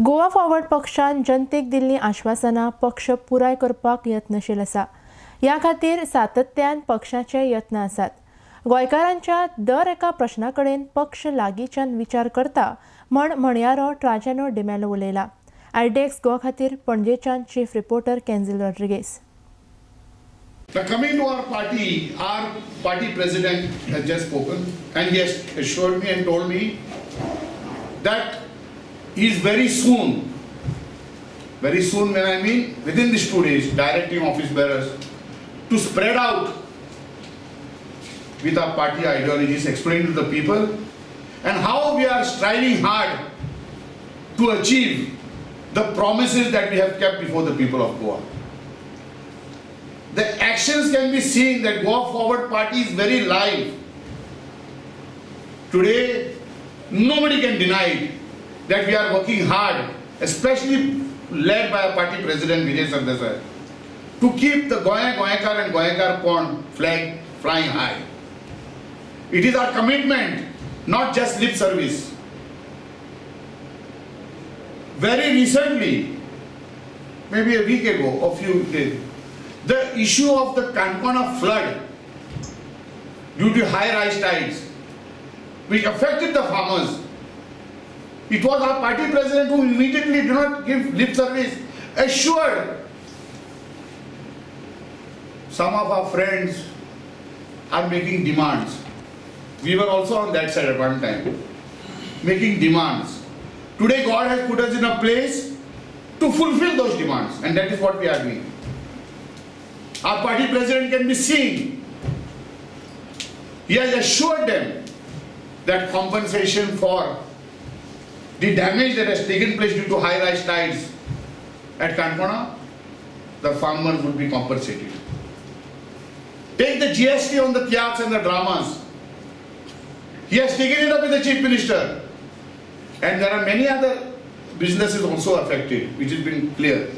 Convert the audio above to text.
Goa forward पक्षान जनतेक दिल्ली आश्वासनां पक्ष पुराय करपाक यत्नशील आसा. ह्या खातीर सातत्यान पक्षाचे यत्न आसात. गोंयकारांच्या दर एका प्रश्ना कडेन पक्ष लागींच्यान विचार करता म्हण म्हणयारो ट्राजेनो डिमेलो उलयला. आयडेक्स गोवा खातीर पणजेच्यान chief reporter Kenzil Rodrigues. Now coming to our party president has just spoken and he has assured me and told me that he is very soon when I mean within these 2 days, directing office bearers to spread out with our party ideologies, explain to the people and how we are striving hard to achieve the promises that we have kept before the people of Goa. The actions can be seen that Goa Forward Party is very live. Today, nobody can deny it, that we are working hard, especially led by our party president Vijay Sardesai, to keep the Goyakar and Goyakar Pond flag flying high. It is our commitment, not just lip service. Very recently, maybe a week ago, a few days, the issue of the Kankona flood due to high rise tides, which affected the farmers. It was our party president who immediately did not give lip service, assured. Some of our friends are making demands. We were also on that side at one time, making demands. Today God has put us in a place to fulfill those demands, and that is what we are doing. Our party president can be seen. He has assured them that compensation for the damage that has taken place due to high rise tides at Kankona, the farmers would be compensated. Take the GST on the theatres and the dramas. He has taken it up with the Chief Minister. And there are many other businesses also affected, which has been clear.